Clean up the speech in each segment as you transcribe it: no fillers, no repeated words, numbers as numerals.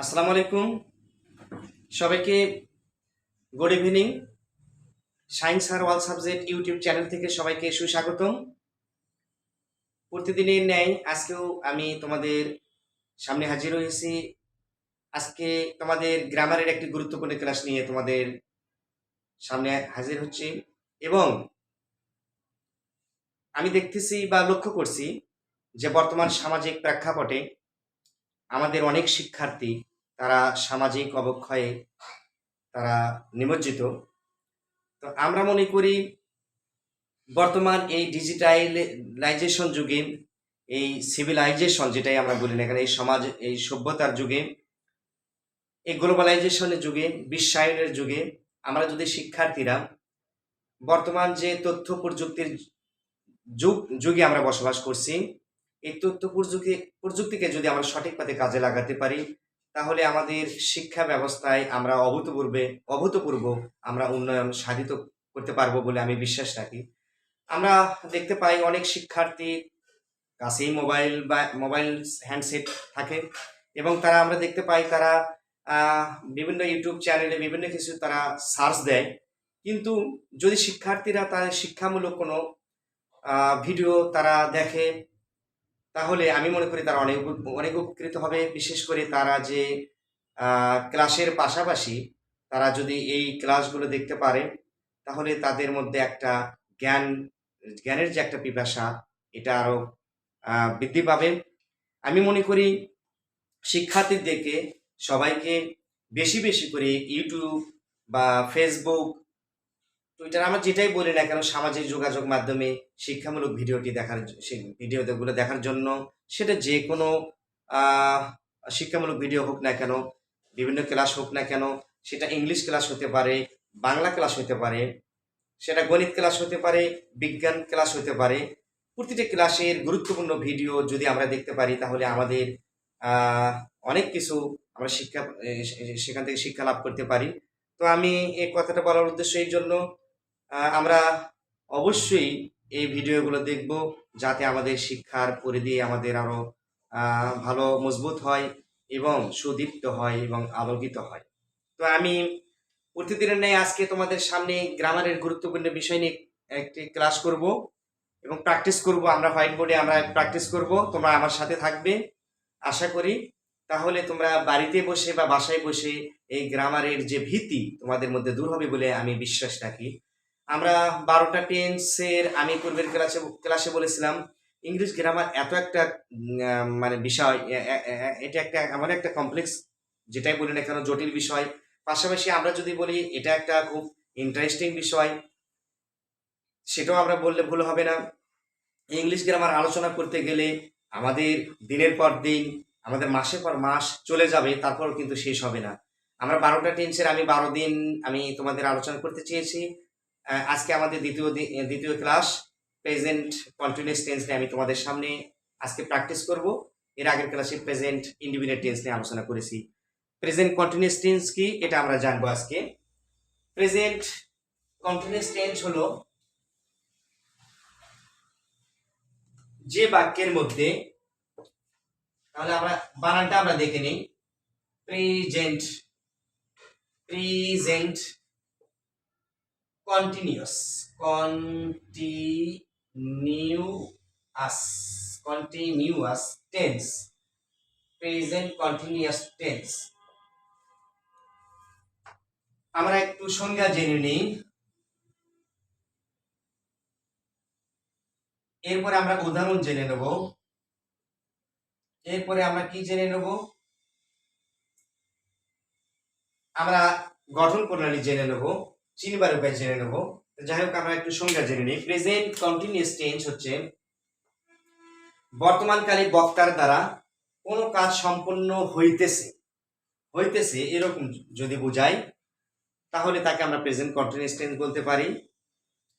আসসালামু আলাইকুম সবাইকে। Good evening. সায়েন্স আর অল সাবজেক্ট ইউটিউব চ্যানেল থেকে সবাইকে সুস্বাগতম। প্রতিদিনের ন্যায় আজকেও আমি তোমাদের সামনে হাজির হয়েছি। আজকে তোমাদের গ্রামারের একটি গুরুত্বপূর্ণ ক্লাস নিয়ে তোমাদের সামনে হাজির হচ্ছি। এবং আমি দেখতেছি বা লক্ষ্য করছি যে বর্তমান সামাজিক প্রেক্ষাপটে আমাদের অনেক শিক্ষার্থী তারা সামাজিক অবক্ষয়ে তারা নিমজ্জিত। তো আমরা মনে করি বর্তমান এই ডিজিটালাইজেশন যুগে, এই সিভিলাইজেশন যেটাই আমরা বলি না এখানে, এই সমাজ, এই সভ্যতার যুগে, এই গ্লোবালাইজেশনের যুগে, বিশ্বায়নের যুগে আমরা যদি শিক্ষার্থীরা বর্তমান যে তথ্য প্রযুক্তির যুগে আমরা বসবাস করছি, এই তথ্য প্রযুক্তিকে যদি আমরা সঠিক পথে কাজে লাগাতে পারি তাহলে আমাদের শিক্ষা ব্যবস্থায় আমরা অভূতপূর্ব আমরা উন্নয়ন সাধিত করতে পারবো বলে আমি বিশ্বাস রাখি। আমরা দেখতে পাই অনেক শিক্ষার্থী কাছেই মোবাইল হ্যান্ডসেট থাকে এবং তারা আমরা দেখতে পাই তারা বিভিন্ন ইউটিউব চ্যানেলে বিভিন্ন কিছু তারা সার্চ দেয়। কিন্তু যদি শিক্ষার্থীরা তার শিক্ষামূলক কোনো ভিডিও তারা দেখে তাহলে আমি মনে করি তারা অনেক অনেক উপকৃত হবে। বিশেষ করে তারা যে ক্লাসের পাশাপাশি তারা যদি এই ক্লাসগুলো দেখতে পারে তাহলে তাদের মধ্যে একটা জ্ঞানের যে একটা পিপাসা এটা আরো বৃদ্ধি পাবে। আমি মনে করি শিক্ষার্থীদেরকে সবাইকে বেশি বেশি করে ইউটিউব বা ফেসবুক, টুইটার, আমরা যেটাই বলি না কেন, সামাজিক যোগাযোগ মাধ্যমে শিক্ষামূলক ভিডিওগুলো দেখার জন্য, সেটা যে কোনো শিক্ষামূলক ভিডিও হোক না কেন, বিভিন্ন ক্লাস হোক না কেন, সেটা ইংলিশ ক্লাস হতে পারে, বাংলা ক্লাস হতে পারে, সেটা গণিত ক্লাস হতে পারে, বিজ্ঞান ক্লাস হতে পারে। প্রতিটি ক্লাসের গুরুত্বপূর্ণ ভিডিও যদি আমরা দেখতে পারি তাহলে আমাদের অনেক কিছু আমরা সেখান থেকে শিক্ষা লাভ করতে পারি। তো আমি এই কথাটা বলার উদ্দেশ্য এই জন্য আমরা অবশ্যই এই ভিডিওগুলো দেখব যাতে আমাদের শিক্ষার পরিধি আমাদের আরো ভালো মজবুত হয় এবং সুদীপ্ত হয় এবং আলোকিত হয়। তো আমি প্রতিদিনের ন্যায় আজকে তোমাদের সামনে গ্রামারের গুরুত্বপূর্ণ বিষয় নিয়ে একটি ক্লাস করব এবং প্র্যাকটিস করব। আমরা হোয়াইট বোর্ডে আমরা প্র্যাকটিস করব, তোমরা আমার সাথে থাকবে আশা করি। তাহলে তোমরা বাড়িতে বসে বা বাসায় বসে এই গ্রামারের যে ভীতি তোমাদের মধ্যে দূর হবে বলে আমি বিশ্বাস রাখি। আমরা 12টা টেন্সের আমি পূর্বের ক্লাসে বলেছিলাম ইংলিশ গ্রামার এত একটা মানে বিষয়, এটা একটা এমন একটা কমপ্লেক্স, যেটাই বলি না কেন জটিল বিষয়। পাশাপাশি আমরা যদি বলি এটা একটা খুব ইন্টারেস্টিং বিষয়, সেটাও আমরা বললে ভুল হবে না। ইংলিশ গ্রামার আলোচনা করতে গেলে আমাদের দিনের পর দিন, আমাদের মাসের পর মাস চলে যাবে, তারপরও কিন্তু শেষ হবে না। আমরা 12টা টেন্সের আমি 12 দিন আমি তোমাদের আলোচনা করতে চেয়েছি। আজকে আমাদের দ্বিতীয় ক্লাস প্রেজেন্ট কন্টিনিউয়াস টেন্স নিয়ে আমি তোমাদের সামনে আজকে প্র্যাকটিস করব। এর আগের ক্লাসে প্রেজেন্ট ইনডিফিনিট টেন্স নিয়ে আলোচনা করেছি। প্রেজেন্ট কন্টিনিউয়াস টেন্স কি এটা আমরা জানবো আজকে। প্রেজেন্ট কন্টিনিউয়াস টেন্স হলো যে বাক্যের মধ্যে, তাহলে আমরা বানানটা আমরা দেখে নিই। Present present continuous continuous tense, present continuous tense. আমরা একটু সংজ্ঞা জেনে নিই, এরপরে আমরা উদাহরণ জেনে নেব, এরপরে আমরা কি জেনে নেব, আমরা গঠন প্রণালী জেনে নেব, চিনবার উপায় জেনে নেব। যাই হোক আমরা একটু সংজ্ঞা জেনে নিই। প্রেজেন্ট কন্টিনিউয়াস টেন্স হচ্ছে বর্তমানকালে বক্তার দ্বারা কোনো কাজ সম্পন্ন হইতেছে এরকম যদি বোঝাই তাহলে তাকে আমরা প্রেজেন্ট কন্টিনিউয়াস টেন্স বলতে পারি।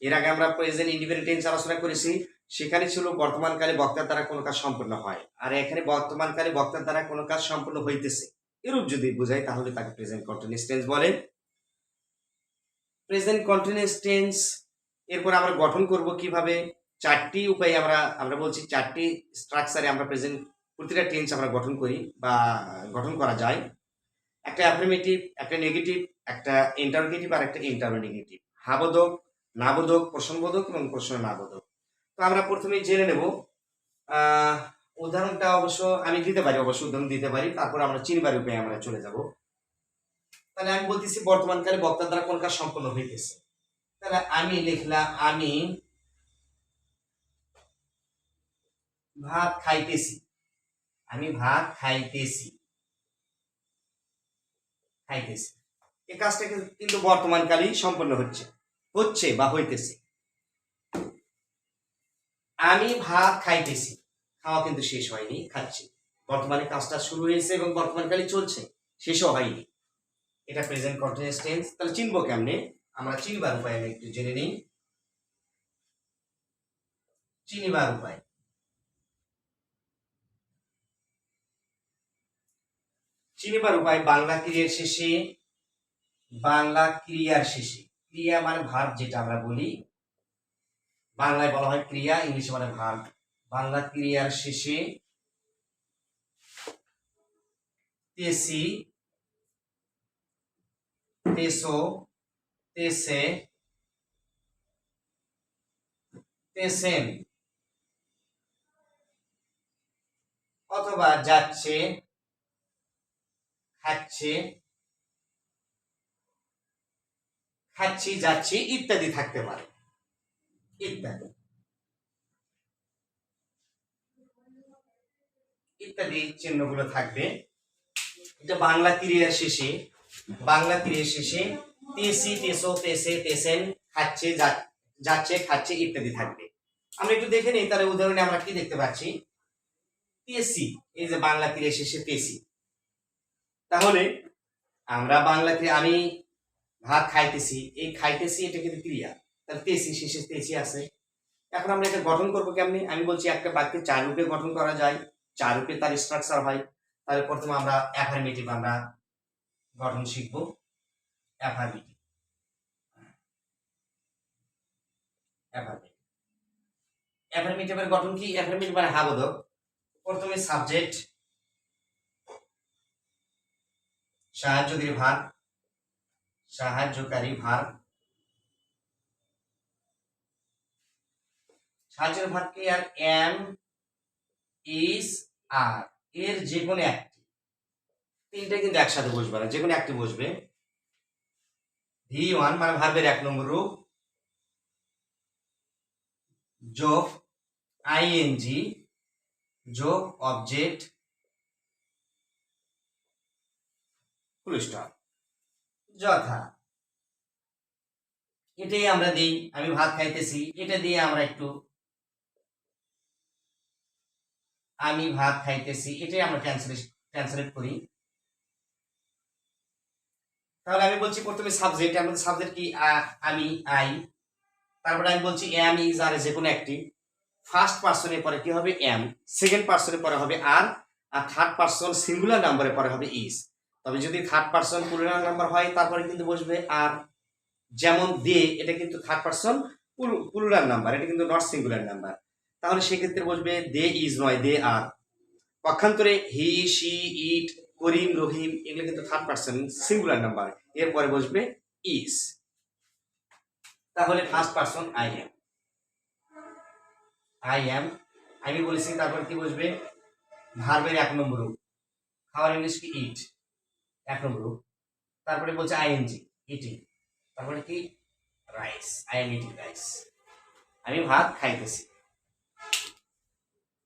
এর আগে আমরা প্রেজেন্ট ইনডিফিনিট টেন্স আলোচনা করেছি, সেখানে ছিল বর্তমানকালে বক্তার দ্বারা কোনো কাজ সম্পন্ন হয়, আর এখানে বর্তমানকালে বক্তার দ্বারা কোনো কাজ সম্পন্ন হইতেছে এরূপ যদি বোঝাই তাহলে তাকে প্রেজেন্ট কন্টিনিউয়াস টেন্স বলে। প্রেজেন্ট কন্টিনিউয়াস টেন্স এরপর আমরা গঠন করব কিভাবে, চারটি উপায়ে আমরা বলছি, চারটি স্ট্রাকচারে আমরা প্রতিটা টেন্স আমরা গঠন করি বা গঠন করা যায়। একটা অ্যাফার্মেটিভ, একটা নেগেটিভ, একটা ইন্টারোগেটিভ আর একটা ইন্টারোনেগেটিভ, হাবোধক, নাবোধক, প্রশ্নবোধক এবং প্রশ্ন নাবোধক। তো আমরা প্রথমেই জেনে নেব। আহ, উদাহরণটা অবশ্য আমি দিতে পারি, উদাহরণ দিতে পারি, তারপর আমরা চিনবার উপায়ে আমরা চলে যাব। তাহলে আমি বলতেছি বর্তমানকালে বক্তার দ্বারা কোন কাজ সম্পন্ন হইতেছে। তাহলে আমি লিখলাম আমি ভাত খাইতেছি। আমি ভাত খাইতেছি। খাইতেছি এই কাজটা কিন্তু বর্তমানকালেই সম্পন্ন হচ্ছে বা হইতেছে। আমি ভাত খাইতেছি, খাওয়া কিন্তু শেষ হয়নি, খাচ্ছি। বর্তমানে কাজটা শুরু হয়েছে এবং বর্তমানকালে চলছে, শেষও হয়নি। এটা প্রেজেন্ট কন্টিনিউয়াস টেন্স। তাহলে চিনবো কেমনে? আমরা চিনবার উপায় আমি একটু জেনে নিই। চিনিবার উপায়, চিনিবার উপায় বাংলা ক্রিয়ার শেষে, বাংলা ক্রিয়ার শেষে, ক্রিয়া মানে ভার্ব যেটা আমরা বলি, বাংলায় বলা হয় ক্রিয়া, ইংলিশে মানে ভার্ব। বাংলা ক্রিয়ার শেষে তেসি, তেসো, তেসে, তেসেন অথবা যাচ্ছে, খাচ্ছে, খাচ্ছি, যাচ্ছি ইত্যাদি থাকতে পারে। ইত্যাদি ইত্যাদি চিহ্নগুলো থাকবে। এটা বাংলা ক্রিয়ার শেষে, বাংলা ক্রিয়ার শেষে তেসি, তেসো, তেসে, তেসেন, খাচ্ছে, যাচ্ছে, খাচ্ছে ইত্যাদি থাকবে। আমরা একটু দেখে নিই। তাহলে উদাহরণে আমরা কি দেখতে পাচ্ছি? তেসি, এই যে বাংলা ক্রিয়া শেষে তেসি। তাহলে আমরা বাংলা ক্রিয়া, আমি ভাত খাইতেছি, এই খাইতেছি এটা কিন্তু ক্রিয়া, তাহলে তেসি শেষে তেসি আছে। এখন আমরা এটা গঠন করবো কেমনি? আমি বলছি একটা বাক্যে 4 রূপে গঠন করা যায়, 4 রূপে তার স্ট্রাকচার হয়। তাহলে প্রথমে আমরা অ্যাফার্মেটিভ আমরা গঠন শিখব। অ্যাফার্মেটিভ, অ্যাফার্মেটিভ, অ্যাফার্মেটিভের গঠন কি? অ্যাফার্মেটিভ মানে হাবোধক। প্রথমে সাবজেক্ট, সাহায্যকারী ভার্ব, সাহায্যকারী ভার্ব, সাহায্যের ভার্ব কি? আর এম, ইজ, আর, এর যে কোনো একটি, তিনটে কিন্তু একসাথে বসবে না, যে কোনো একটি বসবে। V1 মানে ভার্বের 1 নম্বর রূপ, যোগ আইএনজি, যোগ অবজেক্ট, ফুল স্টপ। যথা, এটাই আমরা দিই। আমি ভাত খাইতেছি, এটা দিয়ে আমরা একটু, আমি ভাত খাইতেছি, এটাই আমরা ট্রান্সলেট করি। তাহলে আমি বলছি প্রথমে সাবজেক্ট, আমাদের সাবজেক্ট কি? আমি, আই। তারপরে আমি বলছি এম, ইজ, আর, যে কোনো একটি। ফার্স্ট পার্সনের পরে কি হবে? এম, সেকেন্ড পার্সনের পরে হবে আর থার্ড পার্সন সিঙ্গুলার নাম্বারের পরে হবে ইজ। তবে যদি থার্ড পার্সন প্লুরাল নাম্বার হয় তারপরে কিন্তু বসবে আর। যেমন দে, এটা কিন্তু থার্ড পার্সন প্লুরাল নাম্বার, এটা কিন্তু নট সিঙ্গুলার নাম্বার। তাহলে সেক্ষেত্রে বসবে দে ইজ নয়, দে আর। পক্ষান্তরে হি, শি, ইট, করিম, রহিম এগুলো কিন্তু থার্ড পার্সন সিঙ্গুলার নাম্বার, এরপরে বসবে ইজ। তাহলে first person I am, I am, আমি বলেছি। তারপর কি বসবে? ভার্বের 1 নম্বর রূপ, খাওয়ার ইংলিশ কি? ইট, 1 নম্বর রূপ। তারপরে বলছে আইএনজি, ইটিং। তারপরে কি? Rice, I am eating rice, আমি ভাত খাইতেছি।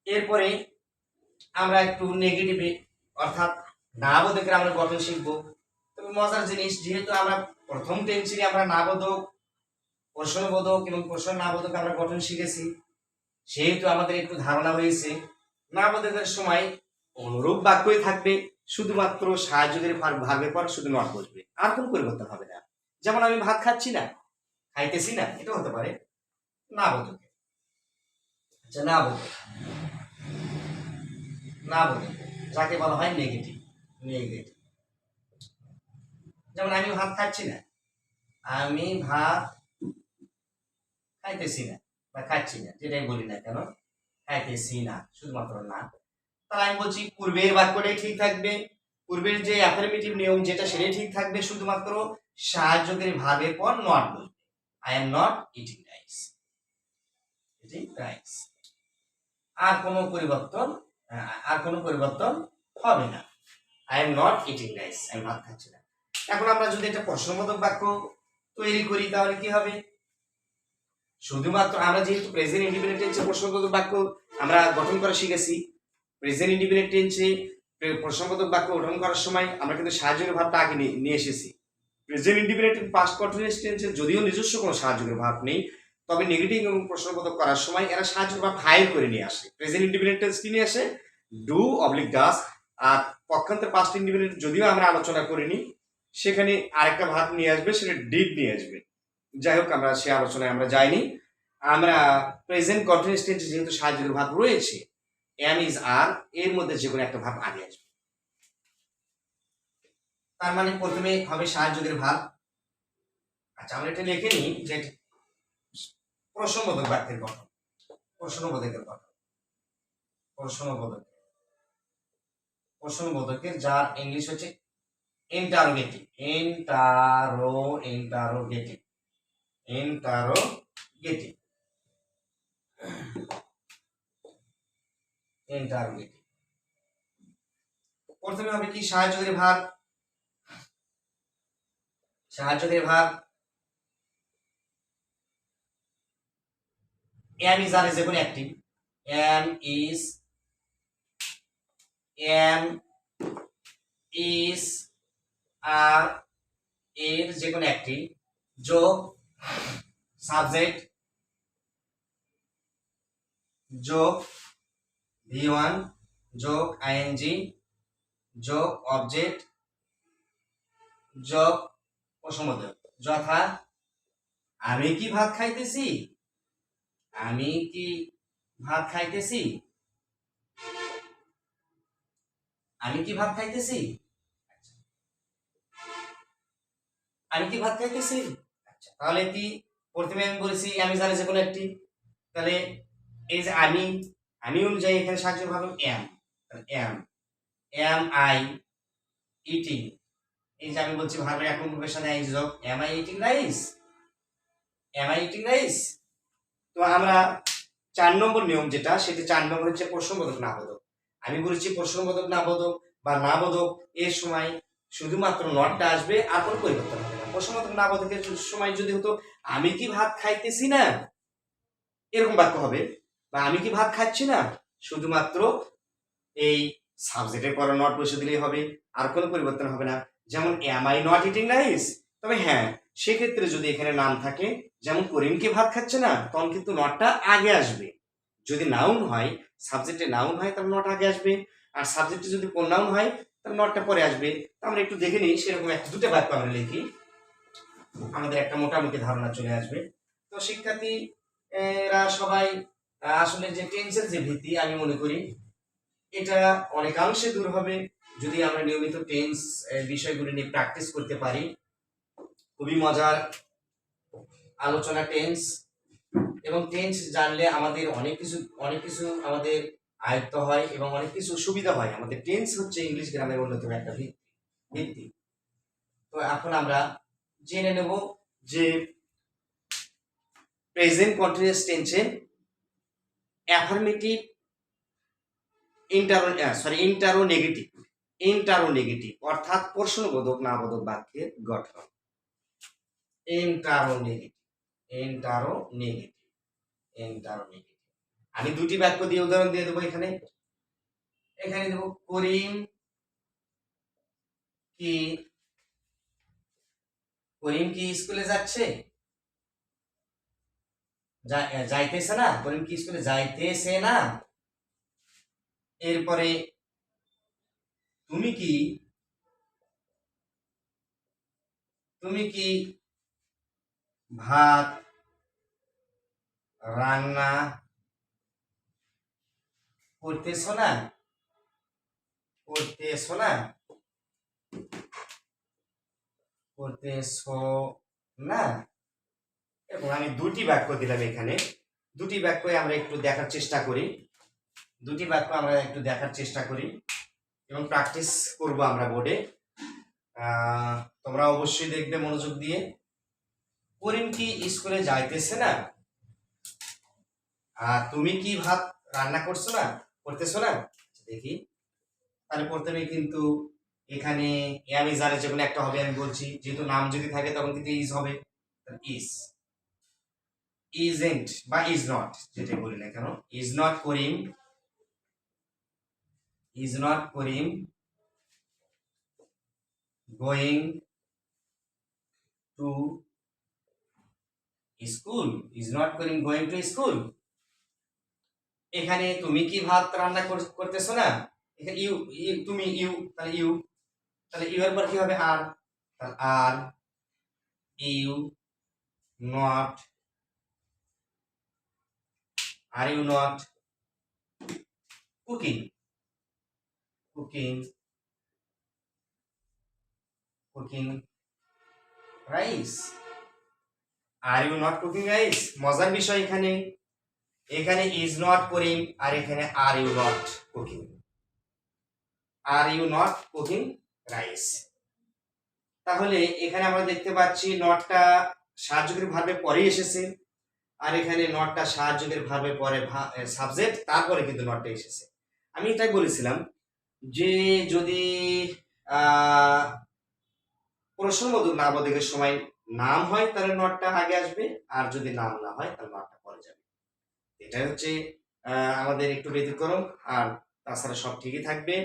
এরপরে আমরা একটু নেগেটিভে অর্থাৎ নাবোধকের আমরা গঠন শিখবো। তবে মজার জিনিস, যেহেতু আমরা প্রথম টেন্সে আমরা নাবোধক, প্রশ্নবোধক এবং প্রশ্ন নাবোধক আমরা গঠন শিখেছি, সেহেতু আমাদের একটু ধারণা হয়েছে নাবোধকের সময় অনুরূপ বাক্যই থাকবে, শুধুমাত্র সাহায্যকারী ভার্বের পর শুধু নট বসবে, আর কোনো পরিবর্তন হবে না। যেমন আমি ভাত খাচ্ছি না, খাইতেছি না, এটা হতে পারে নাবোধকে। আচ্ছা, নাবোধক, নাবোধক যাকে বলা হয় নেগেটিভ, নেগেটিভ। যেমন আমি ভাত খাচ্ছি না, আমি ভাত খাইতেছি না বা খাচ্ছি না, যেটাই বলি না কেন, খাইতেছি না শুধুমাত্র না। তাহলে আমি বলছি পূর্বের বাক্যটাই ঠিক থাকবে, পূর্বের যে অ্যাফার্মেটিভ নিয়ম যেটা সেটাই ঠিক থাকবে, শুধুমাত্র সাহায্যকারী ভার্বের পর নট বলবে। I am not eating rice, আর কোনো পরিবর্তন হবে না। I am not eating rice, আমি ভাত খাচ্ছি না। এখন আমরা যদি একটা প্রশ্নবোধক বাক্য তৈরি করি তাহলে কি হবে? শুধুমাত্র আমরা যেহেতু প্রেজেন্ট ইন্ডিপেন্ডেন্ট টেন্সে প্রশ্নবোধক বাক্য আমরা গঠন করা শিখেছি, প্রেজেন্ট ইন্ডিপেন্ডেন্ট টেন্সে প্রশ্নবোধক বাক্য গঠন করার সময় আমরা কিন্তু সাহায্যকারী ভাবটা আগে নিয়ে এসেছি। প্রেজেন্ট ইন্ডিপেন্ডেন্ট পাস্ট কন্টিনিউয়াস টেন্সে যদিও নিজস্ব কোনো সাহায্যকারী ভাব নেই, তবে নেগেটিভ এবং প্রশ্নবোধক করার সময় এরা সাহায্যকারী ভাব হায়ার করে নিয়ে আসে। প্রেজেন্ট ইন্ডিপেন্ডেন্ট টেন্স কি নিয়ে আসে? Do oblique does. আর পক্ষান্তর পাস্ট ইন্ডিপেন্ডেন্ট যদিও আমরা আলোচনা করিনি, সেখানে আরেকটা ভাব নিয়ে আসবে, সেটা ডিড নিয়ে আসবে। যাই হোক, আমরা সে আলোচনায় আমরা যাইনি। আমরা প্রেজেন্ট কন্টিনিউয়াস টেন্সে যেহেতু সাহায্যকারী ভাব রয়েছে, এম ইজ আর এর মধ্যে যে কোনো একটা ভাব আগে আসবে। তার মানে প্রথমে হবে সাহায্যকারী ভাব। আচ্ছা, আমরা এটা লিখে নিই যে প্রশ্নবোধক বাক্যের গঠন। প্রশ্নবোধকের যার ইংলিশ হচ্ছে ইন্টারোগেটিভ। প্রথমে হবে কি? সাহায্যকারী ভাব। এম ইজ আর যে কোনো একটি, এম ইজ আর এর যে কোনো একটি যোগ সাবজেক্ট যোগ V1 যোগ আইএনজি যোগ অবজেক্ট যোগ প্রশ্নবোধক। যথা আমি কি ভাত খাইতেছি, আমি কি ভাত খাইতেছি। আচ্ছা, তাহলে কি প্রথমে আমি বলেছি আমি জানি যে কোনো একটি, তাহলে এই যে আমি অনুযায়ী এখানে সাহায্য ভাবলাম এম আই ইটিং। এই যে আমি বলছি ভার্বের এক রূপের সাথে আই যোগ এম আই ইটিং রাইস। তো আমরা 4 নম্বর নিয়ম যেটা, সেটা 4 নম্বর হচ্ছে প্রশ্নবোধক না বোধক। আমি বলেছি প্রশ্নবোধক না বোধক বা না বোধক এর সময় শুধুমাত্র নটটা আসবে, আর কোনো পরিবর্তন হবে না। প্রশ্নবোধক না বোধকের সময় যদি হতো আমি কি ভাত খাইতেছি না, এরকম বাক্য হবে, বা আমি কি ভাত খাচ্ছি না, শুধুমাত্র এই সাবজেক্টের পরে নট বসে দিলেই হবে, আর কোনো পরিবর্তন হবে না। যেমন am I not eating rice. তবে হ্যাঁ, সেক্ষেত্রে যদি এখানে নাম থাকে, যেমন করিম কি ভাত খাচ্ছে না, তখন কিন্তু নটটা আগে আসবে। যদি নাউন হয়, সাবজেক্টে নাউন হয়, তাহলে নট আগে আসবে। আর সাবজেক্টে যদি প্রোনাউন হয়, তাহলে নটটা পরে আসবে। আমরা একটু দেখে নিই, সেরকম দুটো বাক্য আমরা লিখি, আমাদের একটা মোটামুটি ধারণা চলে আসবে। তো শিক্ষার্থী এরা সবাই আসলে যে টেন্সের যে ভীতি, আমি মনে করি এটা অনেকাংশে দূর হবে যদি আমরা নিয়মিত টেন্স বিষয়গুলি নিয়ে প্র্যাকটিস করতে পারি। খুবই মজার আলোচনা টেন্স, এবং টেন্স জানলে আমাদের অনেক কিছু আমাদের আয়ত্ত হয় এবং অনেক কিছু সুবিধা হয়। আমাদের টেন্স হচ্ছে ইংলিশ গ্রামের অন্যতম একটা ভিত্তি। তো এখন আমরা জেনে নেব যে প্রেজেন্ট কন্টিনিউয়াস টেন্সে অ্যাফার্মেটিভ ইন্টারোনেগেটিভ অর্থাৎ প্রশ্নবোধক না বোধক বাক্যের গঠন। ইন্টারোনেগেটিভ। আমি দুটি বাক্য দিয়ে উদাহরণ দিয়ে দেবো। এখানে দেব করিম কি স্কুলে যাচ্ছে, যাইতেছে না। করিম কি স্কুলে যাইতেছে না। এরপরে তুমি কি ভাত রান্না করতেছো না। এবং আমি দুটি বাক্য দিলাম এখানে। দুটি বাক্য আমরা একটু দেখার চেষ্টা করি। এবং প্র্যাকটিস করব আমরা বোর্ডে। তোমরা অবশ্যই দেখবে মনোযোগ দিয়ে। করিম কি স্কুলে যাইতেছে না? আর তুমি কি ভাত রান্না করতেছো না? দেখি, তাহলে প্রথমে কিন্তু এখানে এম ইজ আর যে কোনো একটা হবে, আমি বলছি, যেহেতু নাম যদি থাকে তখন কিন্তু ইজ হবে, ইজ, ইজেন্ট বা ইজ নট, যেটাই বলি না কেন, is not Karim, is not Karim going to school, is not Karim going to school. এখানে তুমি কি ভাত রান্না করতেছো না? এখানে ইউ, তুমি ইউ, তাহলে ইউ, তাহলে ইউ এর পর কি হবে? আর, তাহলে are you not, are you not cooking, cooking, cooking rice, are you not cooking rice. মজার বিষয় এখানে, এখানে ইজ নট করিম আর এখানে are you not cooking, are you not cooking rice. তাহলে এখানে আমরা দেখতে পাচ্ছি নটটা সাহায্যকারী ভার্বের পরে এসেছে, আর এখানে নটটা সাহায্যকারী ভার্বের পরে সাবজেক্ট, তারপরে কিন্তু নটটা এসেছে। আমি এটাই বলেছিলাম যে যদি প্রশ্নবোধক নামবোধকের সময় নাম হয় তাহলে নটটা আগে আসবে, আর যদি নাম না হয় তাহলে নটটা পরে যাবে। এটাই হচ্ছে আমাদের একটু ব্যতিক্রম, আর তাছাড়া সব ঠিকই থাকবে।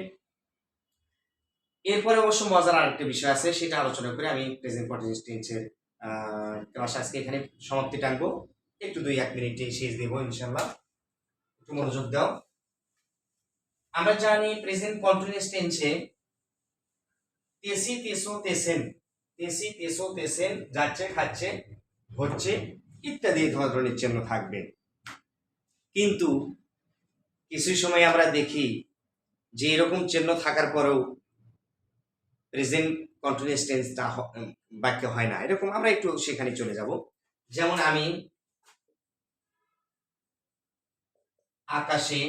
এরপরে অবশ্য মজার আরেকটা বিষয় আছে, সেটা আলোচনা করে আমি প্রেজেন্ট কন্টিনিউয়াস টেন্সের ক্লাস আজকে এখানে সমাপ্তি টানবো। একটু 2-1 মিনিটে শেষ দেবো ইনশাল্লাহ, একটু মনোযোগ দাও। আমরা জানি প্রেজেন্ট কন্টিনিউয়াস টেন্সে তেসি, তেসো, তেসেন, তেসি, তেসো, তেসেন, যাচ্ছে, খাচ্ছে, হচ্ছে ইত্যাদি ধরনের চিহ্ন থাকবে। কিন্তু কিছু সময় আমরা দেখি যে এরকম চিহ্ন থাকার পরেও প্রেজেন্ট কন্টিনিউয়াস টেন্সটা বাক্য হয় না। এরকম আমরা একটু সেখানে চলে যাব। যেমন আমি আকাশে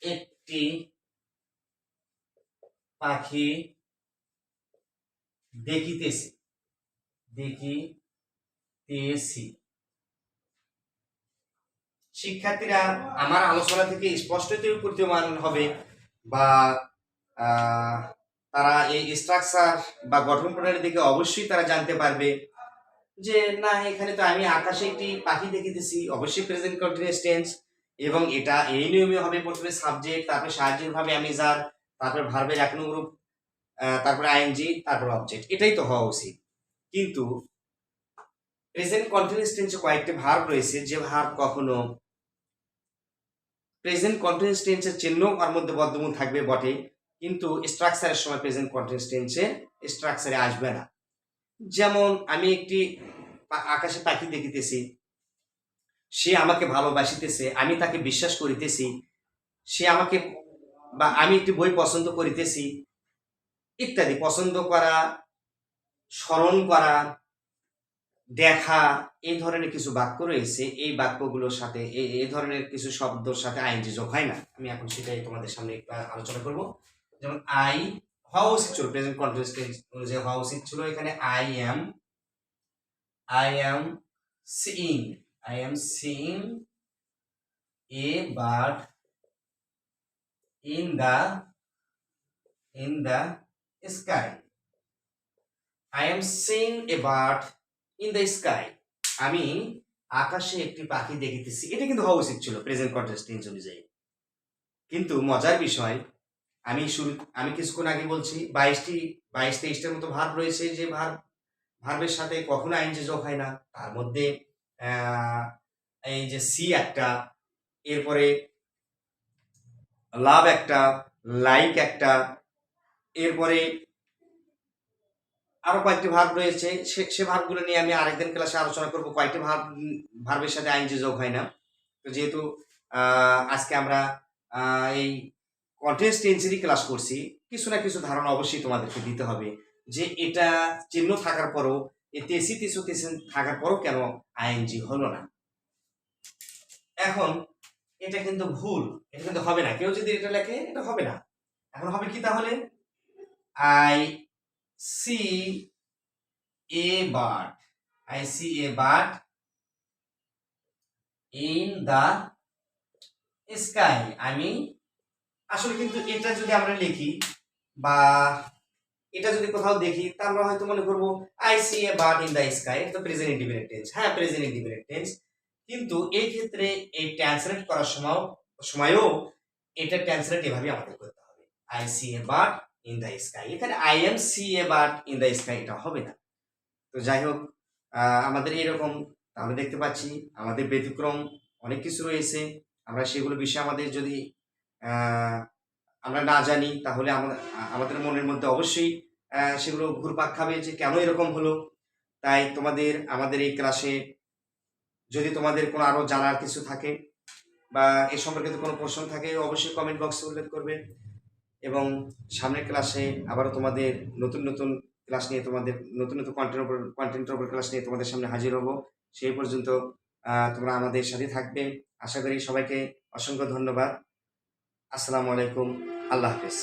একটি পাখি দেখিতেছি, দেখিতেছি। শিক্ষার্থীরা আমার আলোচনা থেকে স্পষ্টতই প্রতীয়মান হবে, বা তারা এই স্ট্রাকচার বা গঠন প্রণালী থেকে অবশ্যই তারা জানতে পারবে যে না, এখানে তো আমি আকাশে একটি পাখি দেখিতেছি, অবশ্যই প্রেজেন্ট কন্টিনিউয়াস টেন্স, এবং এটা এই নিয়মে হবে, প্রথমে সাবজেক্ট, তারপরে সাহায্যের ভাবে আমি যার, তারপরে ভার্বের 1 নং গ্রুপ, তারপরে আইএনজি, তারপরে অবজেক্ট, এটাই তো হওয়া উচিত। কিন্তু প্রেজেন্ট কন্টিনিউয়াস টেন্সে কয়েকটি ভার্ব রয়েছে, যে ভার্ব কখনো প্রেজেন্ট কন্টিনিউয়াস টেন্সের চিহ্ন আর মধ্যে বদ্ধমূল থাকবে বটে, কিন্তু স্ট্রাকচারের সময় প্রেজেন্ট কন্টিনিউয়াস টেন্সে স্ট্রাকচারে আসবে না। যেমন আমি একটি আকাশে পাখি দেখিতেছি, সে আমাকে ভালোবাসিতেছে, আমি তাকে বিশ্বাস করিতেছি, সে আমাকে, বা আমি একটি বই পছন্দ করিতেছি ইত্যাদি। পছন্দ করা, স্মরণ করা, দেখা, এই ধরনের কিছু বাক্য রয়েছে। এই বাক্যগুলোর সাথে এই ধরনের কিছু শব্দের সাথে আইএনজি যোগ হয় না। আমি এখন সেটাই তোমাদের সামনে আলোচনা করব। যেমন আই হওয়া উচিত ছিল, প্রেজেন্ট কন্টিনিউয়াস টেন্স অনুযায়ী হওয়া উচিত ছিল এখানে I M seeing, a bird in the sky. I am seeing a bird in the sky. আমি আকাশে একটি পাখি দেখিতেছি, এটা কিন্তু হওয়া উচিত ছিল প্রেজেন্ট কন্টিনিউয়াস টেন্স অনুযায়ী। কিন্তু মজার বিষয়, আমি কিছুক্ষণ আগে বলছি 22-23টার মতো ভার্ব রয়েছে, যে ভার্বের সাথে কখনো আইএনজি যোগ হয় না। তার মধ্যে এই যে সি একটা, এরপরে লাভ একটা, লাইক একটা, এরপরে আরো কয়েকটি ভার্ব রয়েছে। সে ভার্বগুলো নিয়ে আমি আরেকদিন ক্লাসে আলোচনা করব, কয়েকটি ভার্বের সাথে আইএনজি যোগ হয় না। তো যেহেতু আজকে আমরা এই কন্টিনিউয়াস টেন্সেরই ক্লাস করছি, কিছু না কিছু ধারণা অবশ্যই তোমাদেরকে দিতে হবে যে এটা চিহ্ন থাকার পরও, তেসি, তেসো, তেসেন থাকার পরও কেন আইএনজি হলো না। এখন এটা কিন্তু ভুল, এটা কিন্তু হবে না। কেউ যদি এটা লেখে এটা হবে না। এখন হবে কি তাহলে? I see a bird, I see a bird in the sky. আমি আসলে কিন্তু এটা যদি আমরা লিখি বা এটা যদি কোথাও দেখি তা আমরা হয়তো মনে করবো I see a bird in the sky, এটা তো প্রেজেন্ট ইনডিফিনিট টেন্স। হ্যাঁ, প্রেজেন্ট ইনডিফিনিট টেন্স, কিন্তু এই ক্ষেত্রে এই ট্রান্সলেট করার সময়ও এটা ট্রান্সলেট এভাবে আমাদের করতে হবে, I see a bird in the sky. এখানে I am see a bird in the sky এটা হবে না। তো যাই হোক, আমাদের এরকম তাহলে দেখতে পাচ্ছি আমাদের ব্যতিক্রম অনেক কিছু রয়েছে। আমরা সেগুলো বিষয়ে আমাদের যদি আহ, আমরা না জানি তাহলে আমাদের মনের মধ্যে অবশ্যই সেগুলো ঘুরপাক খাবে যে কেন এরকম হলো। তাই তোমাদের আমাদের এই ক্লাসে যদি তোমাদের কোনো আরো জানার কিছু থাকে বা এ সম্পর্কিত কোনো প্রশ্ন থাকে অবশ্যই কমেন্ট বক্সে উল্লেখ করবে। এবং সামনের ক্লাসে আবারও তোমাদের নতুন নতুন ক্লাস নিয়ে, তোমাদের নতুন নতুন কন্টেন্টের উপর ক্লাস নিয়ে তোমাদের সামনে হাজির হব। সেই পর্যন্ত তোমরা আমাদের সাথে থাকবে। আশা করি সবাইকে অসংখ্য ধন্যবাদ। আসসালামু আলাইকুম, আল্লাহ হাফেজ।